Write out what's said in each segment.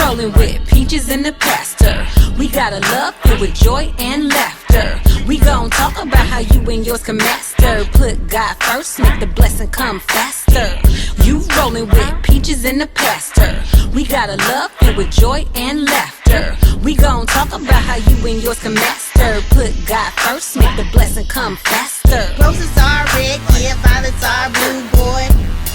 rolling with Peaches and the Pastor. We got a love filled with joy and laughter. We gon' talk about how you and yours can master. Put God first, make the blessing come faster. You rolling with Peaches and the Pastor. We got a love filled with joy and laughter. We gon' talk about how you and yours can master. Put God first, make the blessing come faster. Roses are red, yeah, violets are blue, boy.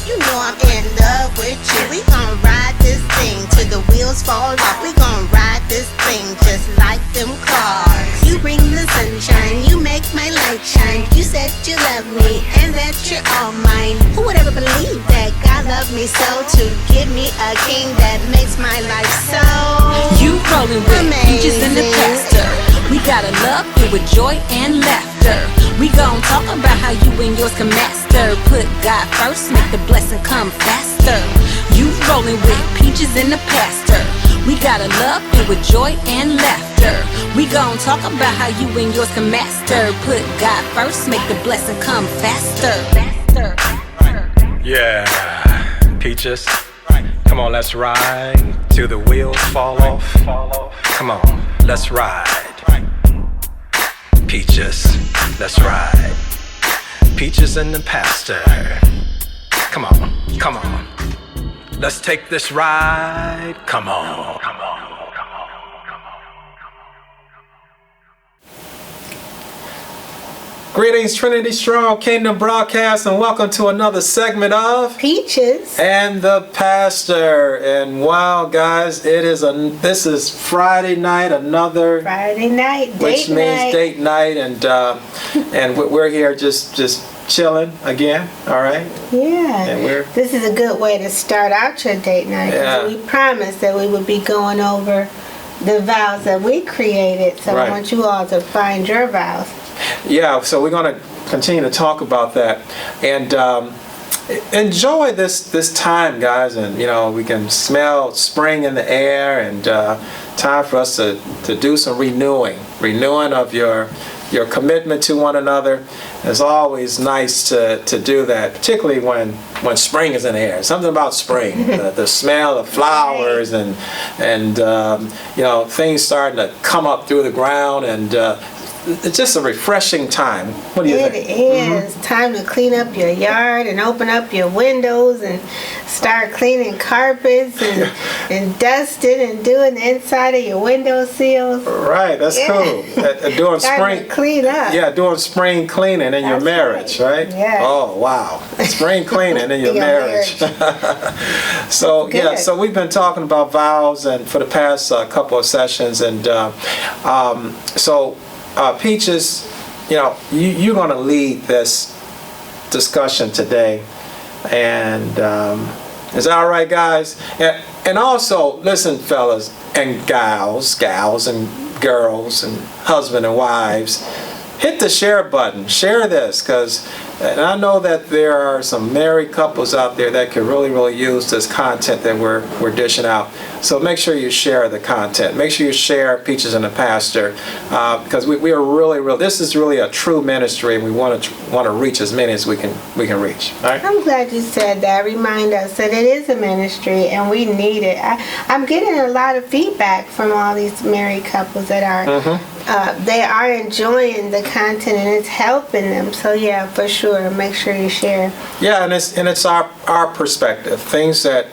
You know I'm in love with you. We gon' ride this thing till the wheels fall off. We gon' ride this thing just like them cars. You bring the sunshine, you make my light shine. You said you love me and that you're all mine. Who would ever believe that God loved me so to give me a king that makes my life so You rolling with Peaches and the Pastor. We got a love filled with joy and laughter. We gon' talk about how you and yours can master. Put God first, make the blessing come faster. You rolling with Peaches and the Pastor. We got a love filled with joy and laughter. We gon' talk about how you and yours can master. Put God first, make the blessing come faster. Yeah, Peaches, come on, let's ride till the wheels fall off. Come on, let's ride. Peaches, let's ride. Peaches and the Pastor. Come on, come on. Let's take this ride. Come on, come on. Greetings, TrinityStrong Kingdom Broadcast, and welcome to another segment of Peaches and the Pastor. And wow, guys, this is Friday night, another Friday night, which means date night, and we're here just chilling again. All right. Yeah. And this is a good way to start out your date night. Yeah. We promised that we would be going over the vows that we created, so Right. I want you all to find your vows. Yeah, so we're going to continue to talk about that and enjoy this time, guys. And we can smell spring in the air, and time for us to do some renewing of your commitment to one another. It's always nice to do that, particularly when spring is in the air. Something about spring, the smell of flowers and things starting to come up through the ground, and it's just a refreshing time. What do you think? It is time to clean up your yard and open up your windows and start cleaning carpets and dusting and doing the inside of your window sills. Right, that's cool. Doing spring, clean up. Yeah, doing spring cleaning in your marriage, right? Yeah. Oh wow, spring cleaning in your marriage. So yeah, so we've been talking about vows and for the past couple of sessions, and Peaches, you're going to lead this discussion today, and is that all right, guys? And also, listen, fellas and gals and girls and husband and wives, hit the share button. Share this, and I know that there are some married couples out there that could really use this content that we're dishing out. So make sure you share the content. Make sure you share Peaches and the Pastor, because we are really. This is really a true ministry, and we want to reach as many as we can reach. All right? I'm glad you said that. Remind us that it is a ministry, and we need it. I'm getting a lot of feedback from all these married couples that are they are enjoying the content, and it's helping them. So yeah, for sure. Make sure you share. Yeah, and it's our perspective. Things that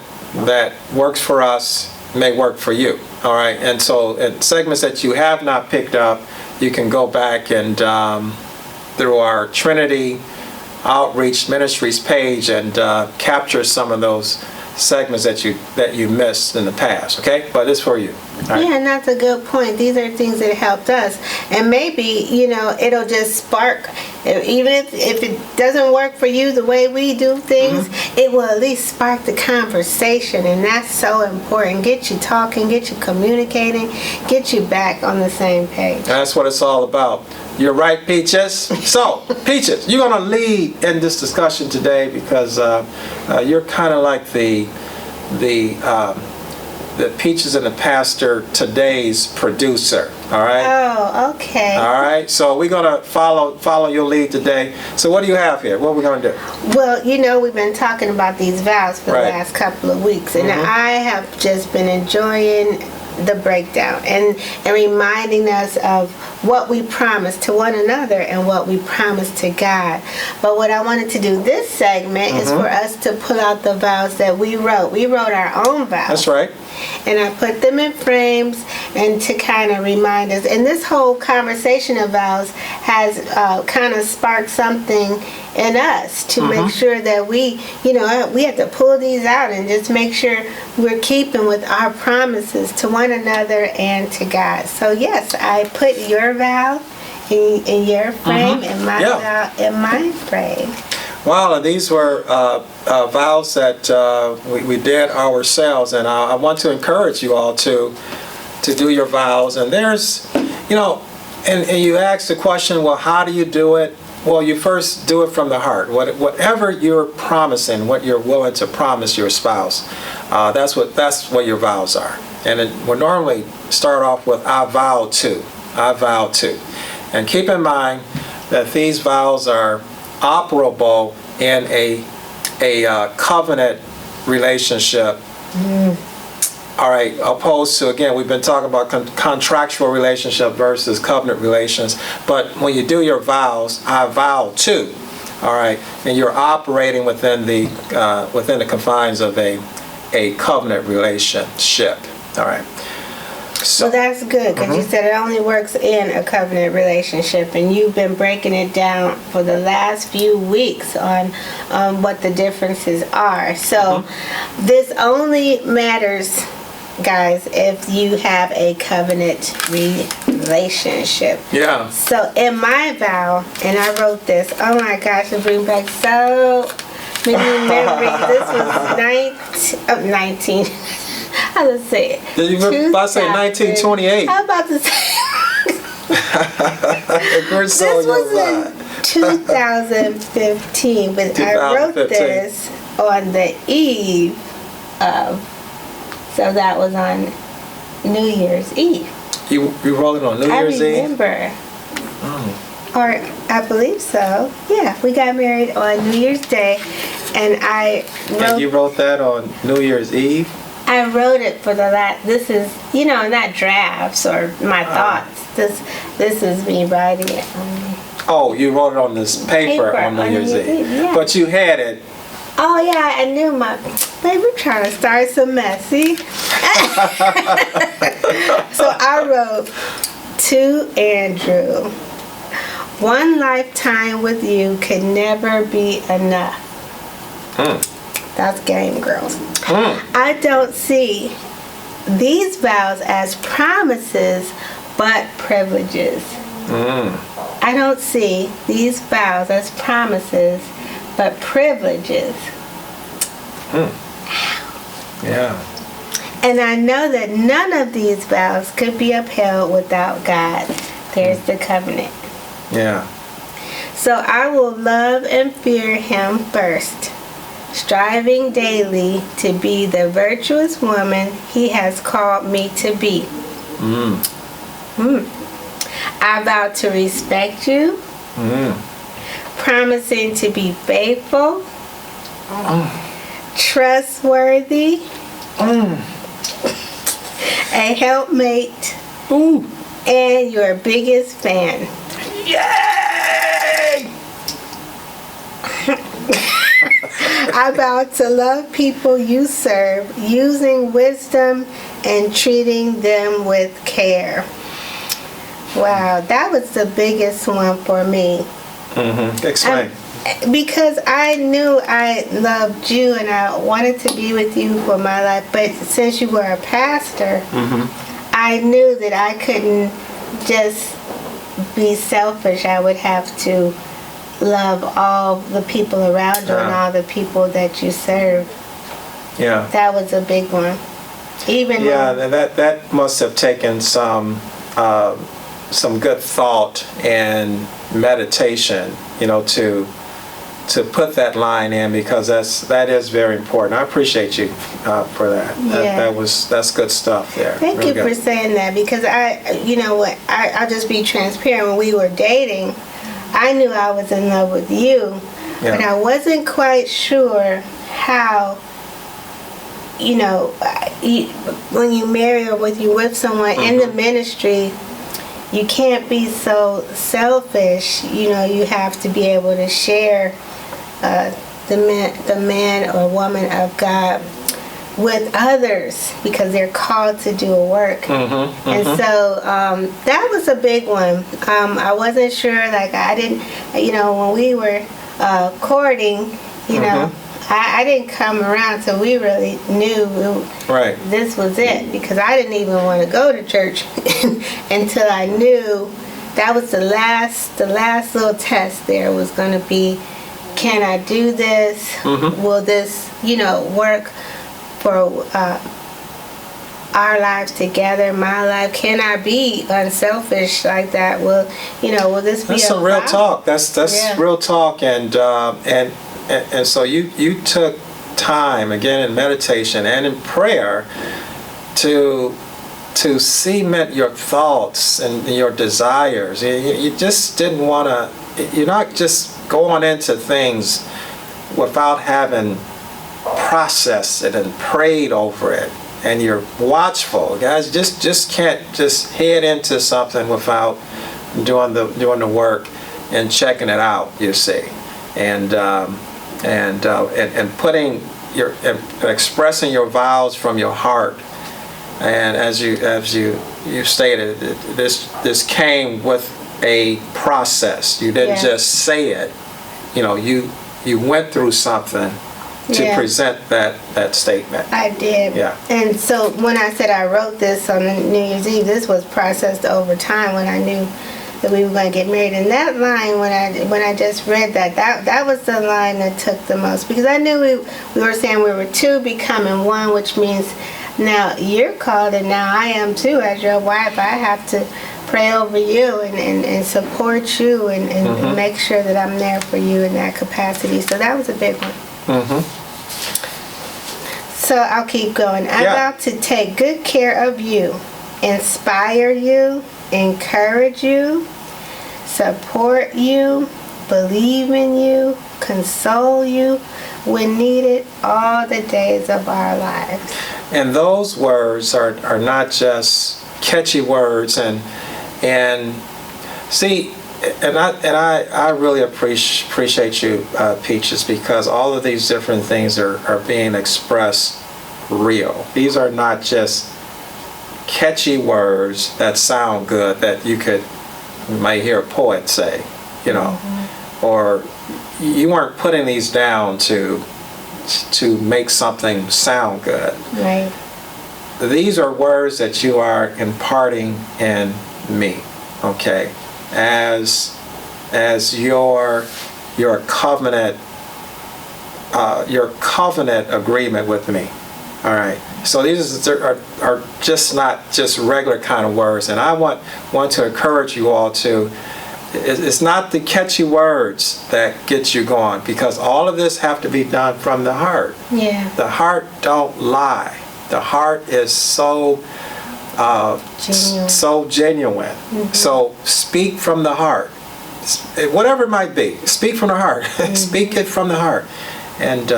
works for us may work for you. All right, and so in segments that you have not picked up, you can go back and through our Trinity Outreach Ministries page and capture some of those segments that you missed in the past. Okay, but it's for you. Right. Yeah, and that's a good point. These are things that helped us, and maybe it'll just spark. Even if it doesn't work for you the way we do things, it will at least spark the conversation, and that's so important. Get you talking, get you communicating, get you back on the same page. That's what it's all about. You're right, Peaches. So, Peaches, you're going to lead in this discussion today because you're kind of like the Peaches and the Pastor today's producer. All right. Oh, okay. All right. So we're gonna follow your lead today. So what do you have here? What are we gonna do? Well, you know, we've been talking about these vows for the Right. last couple of weeks, and I have just been enjoying the breakdown and reminding us of what we promised to one another and what we promised to God. But what I wanted to do this segment is for us to pull out the vows that we wrote. We wrote our own vows. That's right. And I put them in frames and to kind of remind us. And this whole conversation of vows has kind of sparked something in us to make sure that we have to pull these out and just make sure we're keeping with our promises to one another and to God. So yes, I put your vow in your frame and my vow in my frame. Well, these were vows that we did ourselves, and I want to encourage you all to do your vows. And there's, and you ask the question, well, how do you do it? Well, you first do it from the heart. Whatever you're promising, what you're willing to promise your spouse, that's what your vows are. And we'll normally start off with I vow to. I vow to. And keep in mind that these vows are operable in a covenant relationship. All right, opposed to, again, we've been talking about contractual relationship versus covenant relations. But when you do your vows, I vow to, all right, and you're operating within the confines of a covenant relationship. All right. So Well, that's good because you said it only works in a covenant relationship, and you've been breaking it down for the last few weeks on what the differences are. So this only matters, guys, if you have a covenant relationship. yeah. So in my vow, and I wrote this, oh my gosh, it brings back so many memories. This was 19. How to say it? Did you about to say 1928? How about to say? We're so This was in 2015, but I wrote 2015. this on the eve of. So that was on New Year's Eve. You wrote it on New Year's I Eve? remember. Oh. Or I believe so. Yeah, we got married on New Year's Day, and I wrote. And you wrote that on New Year's Eve? I wrote it for the last. This is, not drafts or my thoughts. This is me writing it. Oh, you wrote it on this paper on New Year's Eve. Yeah. But you had it. Oh yeah, I knew babe, we're trying to start some mess, see? So I wrote to Andrew, one lifetime with you could never be enough. That's game, girls. I don't see these vows as promises, but privileges. I don't see these vows as promises, but privileges. Yeah. And I know that none of these vows could be upheld without God. There's the covenant. Yeah. So I will love and fear him first, striving daily to be the virtuous woman he has called me to be. I vow to respect you, promising to be faithful, trustworthy, a helpmate, and your biggest fan. Yay! I vow to love people you serve, using wisdom and treating them with care. Wow, that was the biggest one for me. Explain. Because I knew I loved you and I wanted to be with you for my life, but since you were a pastor, I knew that I couldn't just be selfish. I would have to love all the people around you and all the people that you serve. Yeah. That was a big one. Even Yeah, that must have taken some good thought and meditation, to put that line in, because that is very important. I appreciate you for that. Yeah. That's good stuff there. Thank Real you for good. saying that, because you know what, I'll just be transparent. When we were dating, I knew I was in love with you, but I wasn't quite sure how, you know, when you marry or when you're with someone in the ministry, you can't be so selfish. You know, you have to be able to share the man or woman of God with others, because they're called to do a work. And so that was a big one. I wasn't sure, like, I didn't, you know, when we were courting, you know, I didn't come around till we really knew this was it, because I didn't even want to go to church until I knew that was the last little test there was going to be. Can I do this? Will this, you know, work for our lives together, my life? Can I be unselfish like that? Will this be? That's some real talk. That's real talk, and so you took time, again, in meditation and in prayer to cement your thoughts and your desires. You just didn't want to. You're not just going into things without having processed it and prayed over it, and you're watchful. Guys, just can't just head into something without doing the work and checking it out. You see, and putting and expressing your vows from your heart. And as you stated, this came with a process. You didn't just say it. You know, you went through something to present that statement. I did. Yeah. And so when I said I wrote this on New Year's Eve, this was processed over time when I knew that we were going to get married. And that line, when I just read that was the line that took the most, because I knew we were saying we were two becoming one, which means now you're called and now I am too. As your wife, I have to pray over you and support you and make sure that I'm there for you in that capacity. So that was a big one. So I'll keep going. I'm about to take good care of you, inspire you, encourage you, support you, believe in you, console you when needed all the days of our lives. And those words are not just catchy words, and see, and I really appreciate you, Peaches, because all of these different things are being expressed real. These are not just catchy words that sound good that you might hear a poet say, you know, or you weren't putting these down to make something sound good. Right. These are words that you are imparting in me, okay, as your covenant agreement with me. All right. So these are just not just regular kind of words, and I want to encourage you all to. It's not the catchy words that get you going, because all of this have to be done from the heart. Yeah. The heart don't lie. The heart is so genuine. So speak from the heart, whatever it might be. Speak from the heart. Speak it from the heart, and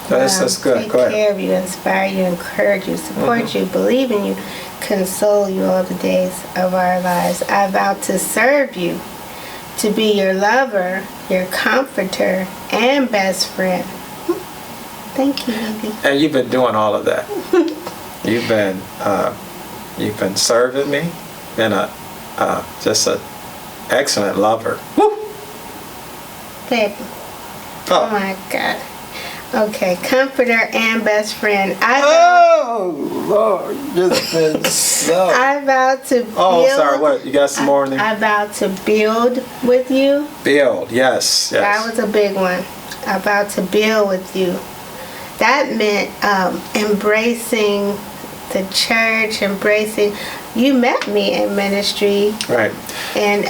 that's good. Take Go ahead. care of you, inspire you, encourage you, support you, believe in you, console you all the days of our lives. I vow to serve you, to be your lover, your comforter, and best friend. Thank you, baby. And you've been doing all of that. You've been serving me, been just an excellent lover. Woo! Baby. Oh my God. Okay, comforter and best friend. Oh Lord, just been so. I vow to build. Oh, sorry. What? You got some more in there? I vow to build with you. Build. Yes. That was a big one. I vow to build with you. That meant embracing the church, embracing. You met me in ministry, right? And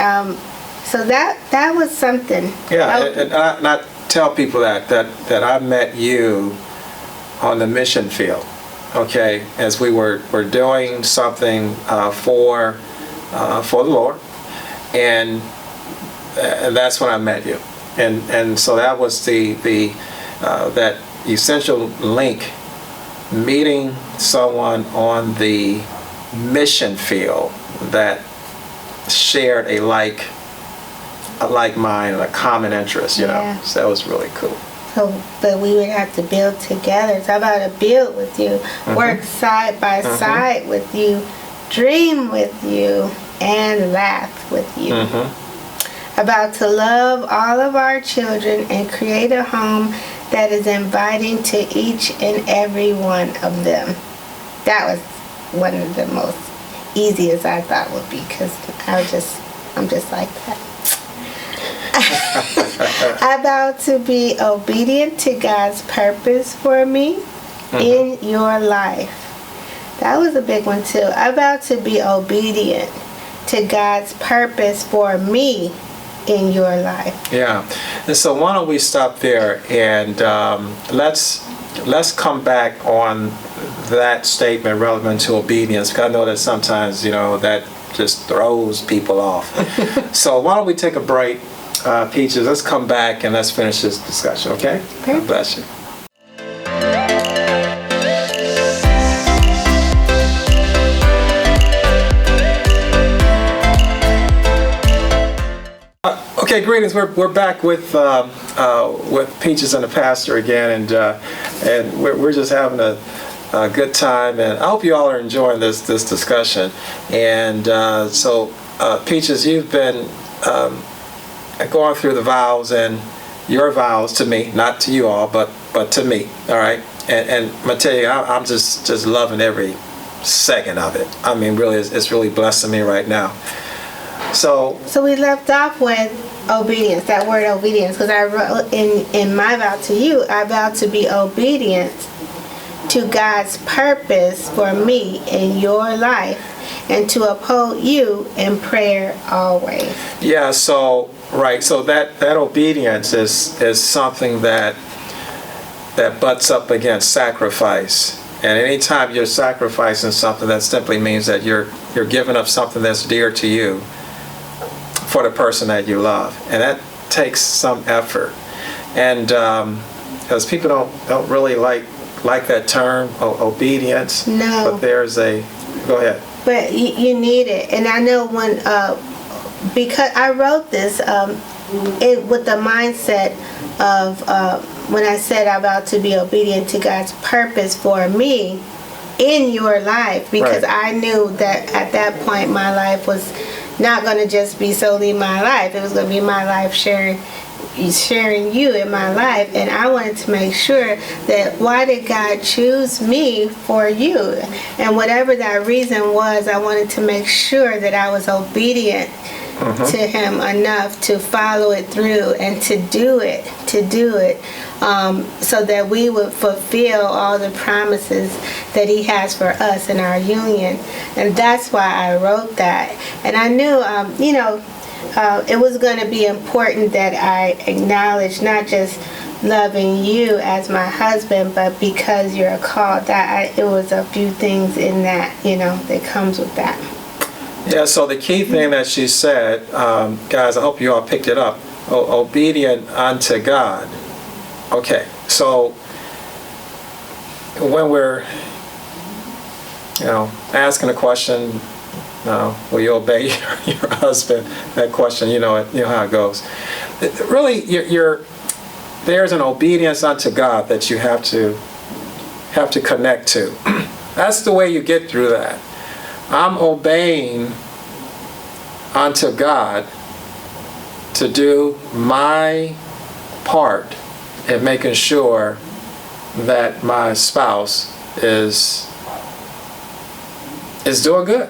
so that was something. Yeah, and tell people that I met you on the mission field, okay, as we were doing something for the Lord, and that's when I met you, and so that was the that essential link, meeting someone on the mission field that shared a like mind and a common interest, you know. So that was really cool. So, but we would have to build together. So about to build with you, work side by side with you, dream with you, and laugh with you. About to love all of our children and create a home that is inviting to each and every one of them. That was one of the most easiest I thought would be, because I'm just like that. About to be obedient to God's purpose for me in your life. That was a big one too. About to be obedient to God's purpose for me in your life. Yeah. And so why don't we stop there, and let's come back on that statement relevant to obedience, because I know that sometimes, you know, that just throws people off. So why don't we take a break, Peaches? Let's come back and let's finish this discussion, okay? God bless you. Okay, greetings. We're back with Peaches and the pastor again, and we're just having a good time, and I hope you all are enjoying this discussion. And so, Peaches, you've been going through the vows, and your vows to me, not to you all, but to me. All right, and I'm gonna tell you, I'm just loving every second of it. I mean, really, it's really blessing me right now. So we left off with obedience, that word obedience, because I wrote in my vow to you, I vowed to be obedient to God's purpose for me in your life, and to uphold you in prayer always. Yeah, so right, so that obedience is something that butts up against sacrifice. And anytime you're sacrificing something, that simply means that you're giving up something that's dear to you for the person that you love, and that takes some effort. And because people don't really like that term, obedience. No. But there's a, go ahead. But you need it, and I know when because I wrote this with the mindset of when I said I'm about to be obedient to God's purpose for me in your life, because I knew that at that point my life was not going to just be solely my life. It was going to be my life sharing you in my life, and I wanted to make sure that why did God choose me for you, and whatever that reason was, I wanted to make sure that I was obedient to Him enough to follow it through and to do it, so that we would fulfill all the promises that He has for us in our union. And that's why I wrote that. And I knew, it was going to be important that I acknowledge not just loving you as my husband, but because you're called, that it was a few things in that, that comes with that. Yeah, so the key thing that she said, guys, I hope you all picked it up, obedient unto God. Okay, so when we're, asking a question, will you obey your husband? That question, you know how it goes. Really, there's an obedience unto God that you have to connect to. That's the way you get through that. I'm obeying unto God to do my part in making sure that my spouse is doing good.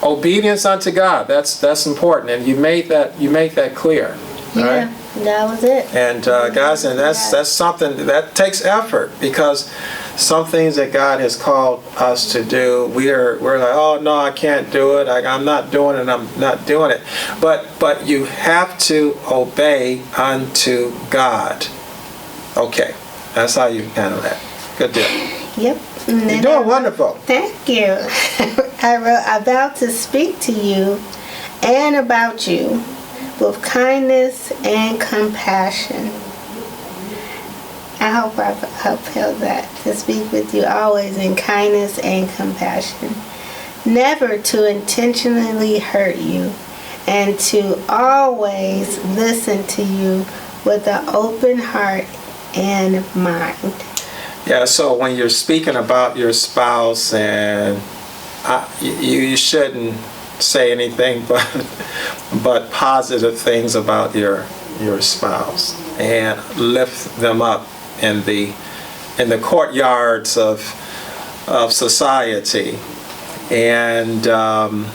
Obedience unto God. That's important, and you make that clear. Yeah, right? That was it. And guys, and that's something that takes effort, because some things that God has called us to do, we're like, oh no, I can't do it. I'm not doing it. I'm not doing it. But you have to obey unto God. Okay, that's how you handle that. Good deal. Yep. You're doing wonderful. Thank you. I wrote, about to speak to you and about you with kindness and compassion. I hope I've upheld that, to speak with you always in kindness and compassion. Never to intentionally hurt you, and to always listen to you with an open heart and mind. Yeah, so when you're speaking about your spouse, and you shouldn't say anything but positive things about your spouse, and lift them up in the courtyards of society, and and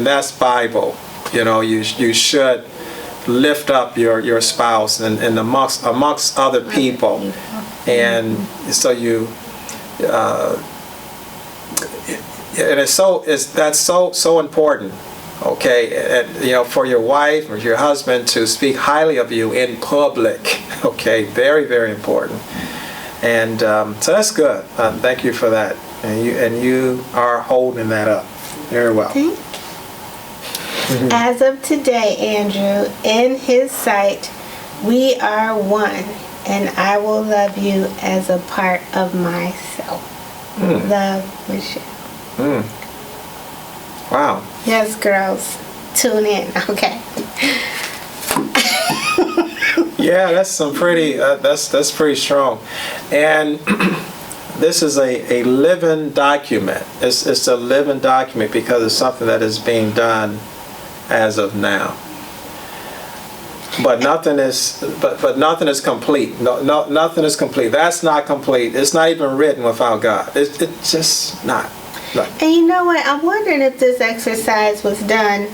that's Bible. You should lift up your spouse and amongst other people, and so that's so important. Okay, and, for your wife or your husband to speak highly of you in public. Okay, very, very important. And so that's good. Thank you for that. And you are holding that up very well. Thank you. As of today, Andrew, in His sight, we are one, and I will love you as a part of myself. Love, Michelle. Wow. Yes, girls, tune in. Okay. Yeah, that's some pretty. That's pretty strong, and this is a living document. It's a living document because it's something that is being done as of now. But nothing is. But nothing is complete. No, nothing is complete. That's not complete. It's not even written without God. It's just not. And you know what? I'm wondering if this exercise was done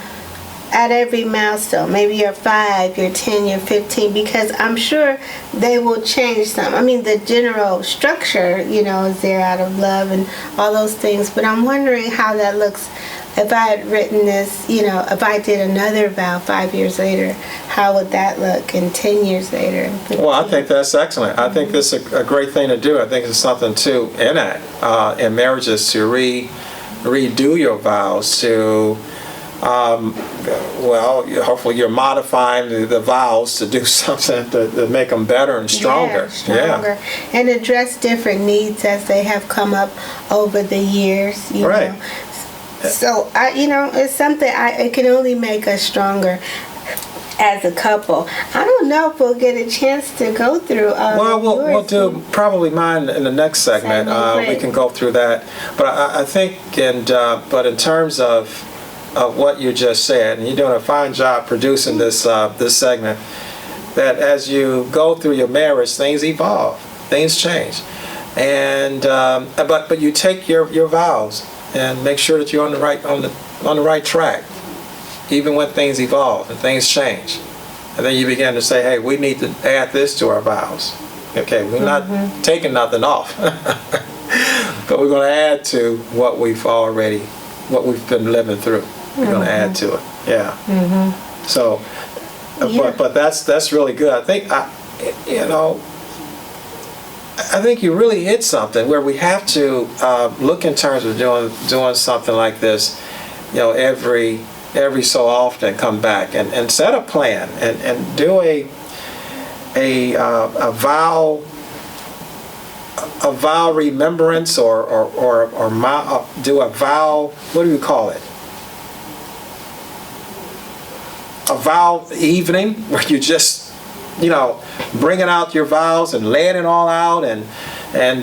at every milestone. Maybe you're 5, you're 10, you're 15, because I'm sure they will change some. I mean, the general structure, is there out of love and all those things. But I'm wondering how that looks if I had written this, if I did another vow 5 years later, how would that look? And 10 years later? Well, I think that's excellent. I think this is a great thing to do. I think it's something too in marriages to redo your vows, to hopefully you're modifying the vows to do something to make them better and stronger. Yeah. And address different needs as they have come up over the years. Right. So it's something it can only make us stronger as a couple. I don't know if we'll get a chance to go through. We'll do probably mine in the next segment. We can go through that. But I think, but in terms of what you just said, and you're doing a fine job producing this segment, that as you go through your marriage, things evolve, things change, and but you take your vows and make sure that you're on the right track, even when things evolve and things change. And then you begin to say, hey, we need to add this to our vows. Okay, we're not taking nothing off, but we're going to add to what we've been living through. We're going to add to it. Yeah. So, but that's really good. I think I think you really hit something where we have to look in terms of doing something like this, every so often, come back and set a plan and do a vow remembrance or do a vow, what do you call it? A vow evening where you just bringing out your vows and laying it all out and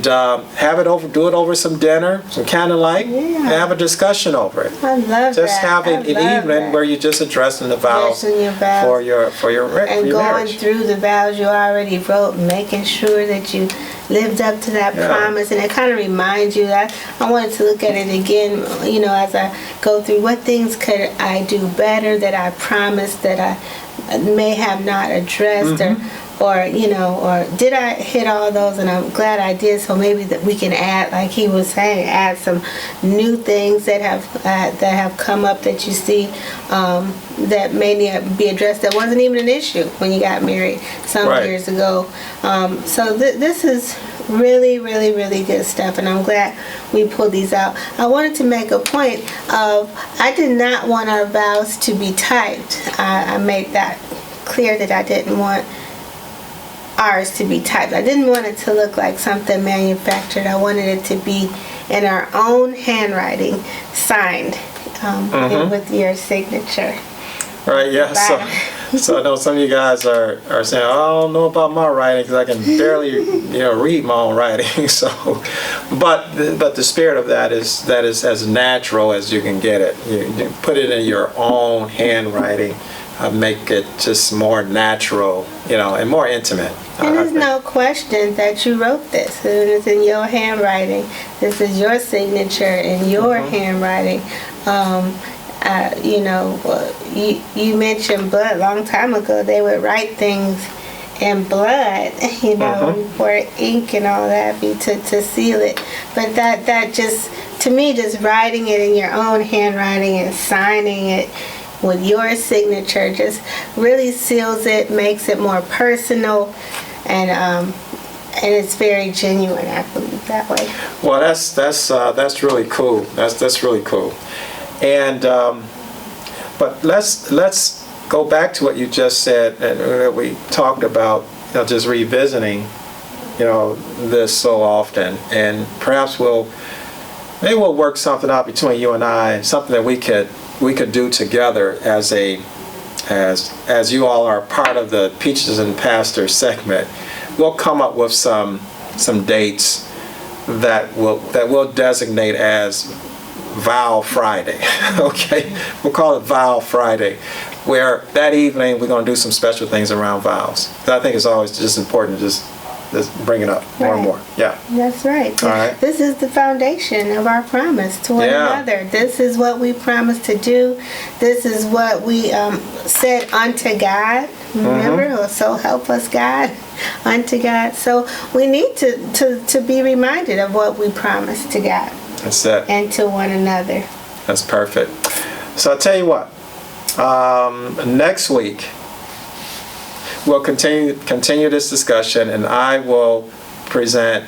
do it over some dinner, some candlelight, and have a discussion over it. I love just that. having an evening where you're just addressing the vows for your and going marriage. through the vows you already wrote, making sure that you lived up to that promise, and it kind of reminds you that I wanted to look at it again, as I go through what things could I do better that I promised that I may have not addressed, or did I hit all those? And I'm glad I did. So maybe that we can add, like he was saying, add some new things that have come up that you see that may need to be addressed. That wasn't even an issue when you got married some years ago. So this is really, really, really good stuff, and I'm glad we pulled these out. I wanted to make a point of I did not want our vows to be typed. I made that clear that I didn't want ours to be typed. I didn't want it to look like something manufactured. I wanted it to be in our own handwriting, signed with your signature. Right, yeah. So I know some of you guys are saying, I don't know about my writing because I can barely read my own writing. So, but the spirit of that is as natural as you can get it. You put it in your own handwriting, make it just more natural, and more intimate. And there's no question that you wrote this. It's in your handwriting. This is your signature in your handwriting. You mentioned blood a long time ago. They would write things in blood, for ink and all that, to seal it. But that just, to me, just writing it in your own handwriting and signing it with your signature just really seals it, makes it more personal, and it's very genuine. I believe that way. Well, that's really cool. That's really cool. And but let's go back to what you just said, and we talked about just revisiting this so often, and perhaps we'll work something out between you and I, and something that we could do together as you all are part of the Peaches and Pastor segment. We'll come up with some dates that we'll designate as Vow Friday. Okay, we'll call it Vow Friday, where that evening we're going to do some special things around vows. I think it's always just important to just bring it up more and more. Yeah, that's right. All right. This is the foundation of our promise to one another. This is what we promised to do. This is what we said unto God. Remember, so help us God, unto God. So we need to be reminded of what we promised to God. That's it. And to one another. That's perfect. So I'll tell you what. Next week we'll continue this discussion, and I will present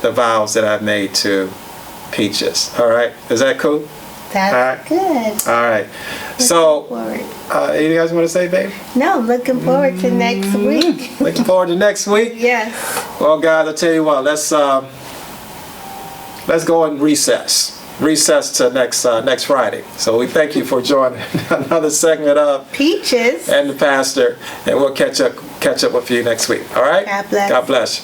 the vows that I've made to Peaches. All right? Is that cool? That's good. All right. So, anything you guys want to say, babe? No, I'm looking forward to next week. Looking forward to next week? Yes. Well, guys, I'll tell you what. Let's go and recess to next Friday. So we thank you for joining another segment of Peaches and the Pastor, and we'll catch up with you next week. All right? God bless. God bless.